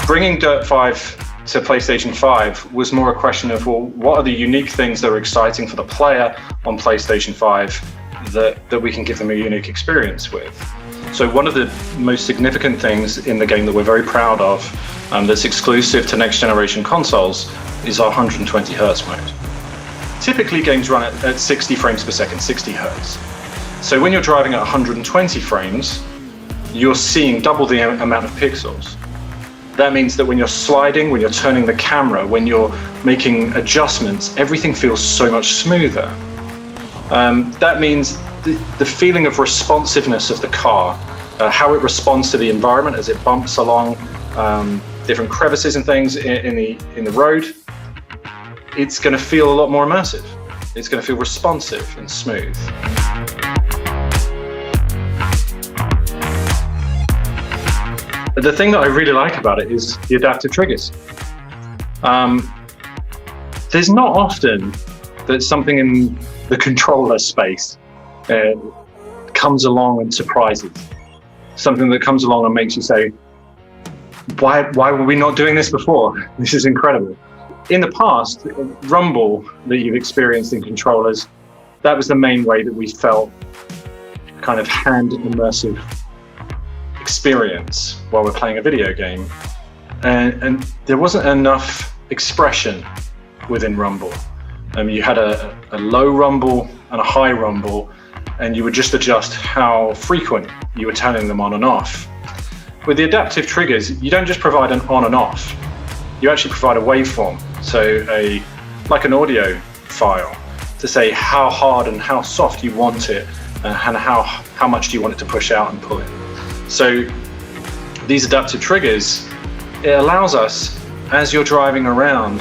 Bringing Dirt 5 to PlayStation 5 was more a question of, well, what are the unique things that are exciting for the player on PlayStation 5 that we can give them a unique experience with? So one of the most significant things in the game that we're very proud of, that's exclusive to next generation consoles, is our 120 Hertz mode. Typically games run at 60 frames per second, 60 Hertz. So when you're driving at 120 frames, you're seeing double the amount of pixels. That means that when you're sliding, when you're turning the camera, when you're making adjustments, everything feels so much smoother. That means the feeling of responsiveness of the car, how it responds to the environment as it bumps along different crevices and things in the road, it's going to feel a lot more immersive. It's going to feel responsive and smooth. The thing that I really like about it is the adaptive triggers. There's not often that something in the controller space comes along and surprises. Something that comes along and makes you say, why were we not doing this before? This is incredible. In the past, rumble that you've experienced in controllers, that was the main way that we felt kind of hand immersive experience while we're playing a video game, and there wasn't enough expression within rumble. You had a low rumble and a high rumble, and you would just adjust how frequent you were turning them on and off. With the adaptive triggers, you don't just provide an on and off, you actually provide a waveform, so like an audio file, to say how hard and how soft you want it, and how much do you want it to push out and pull in. So these adaptive triggers, it allows us, as you're driving around,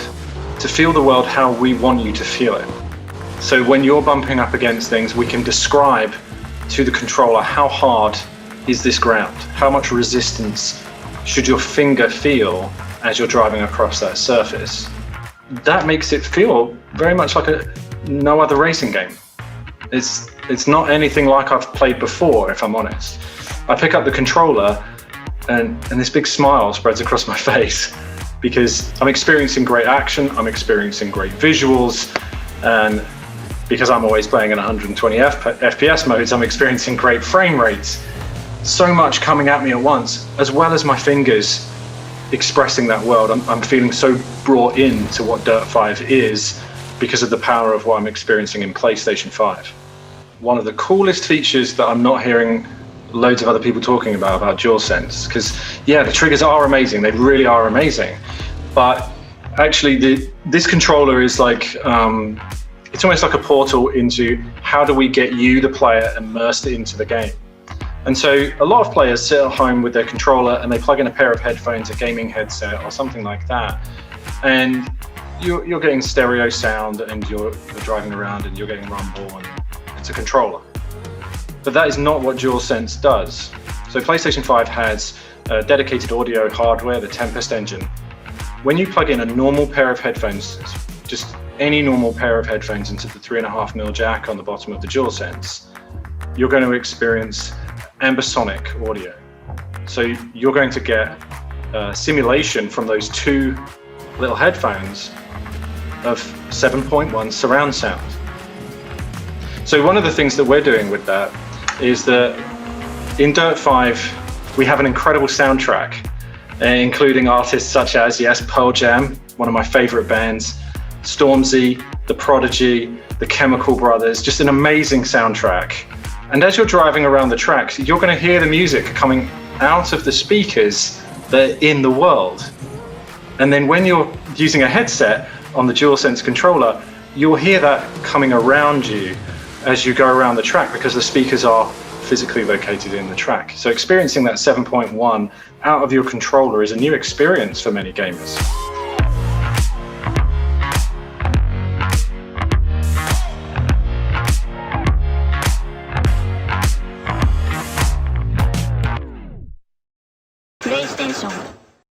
to feel the world how we want you to feel it. So when you're bumping up against things, we can describe to the controller how hard is this ground? How much resistance should your finger feel as you're driving across that surface? That makes it feel very much like no other racing game. It's not anything like I've played before, if I'm honest. I pick up the controller and this big smile spreads across my face because I'm experiencing great action, I'm experiencing great visuals, and because I'm always playing in 120 FPS modes, I'm experiencing great frame rates. So much coming at me at once, as well as my fingers expressing that world. I'm feeling so brought into what Dirt 5 is because of the power of what I'm experiencing in PlayStation 5. One of the coolest features that I'm not hearing loads of other people talking about DualSense, because yeah, the triggers are amazing, they really are amazing, but actually this controller is like, it's almost like a portal into how do we get you, the player, immersed into the game. And so a lot of players sit at home with their controller and they plug in a pair of headphones, a gaming headset or something like that, and you're getting stereo sound and you're driving around and you're getting rumble and it's a controller. But that is not what DualSense does. So PlayStation 5 has dedicated audio hardware, the Tempest engine. When you plug in a normal pair of headphones, just any normal pair of headphones into the 3.5mm jack on the bottom of the DualSense, you're going to experience ambisonic audio. So you're going to get simulation from those two little headphones of 7.1 surround sound. So one of the things that we're doing with that is that in Dirt 5, we have an incredible soundtrack, including artists such as, yes, Pearl Jam, one of my favorite bands, Stormzy, The Prodigy, The Chemical Brothers, just an amazing soundtrack. And as you're driving around the tracks, you're going to hear the music coming out of the speakers that are in the world. And then when you're using a headset on the DualSense controller, you'll hear that coming around you as you go around the track because the speakers are physically located in the track. So experiencing that 7.1 out of your controller is a new experience for many gamers.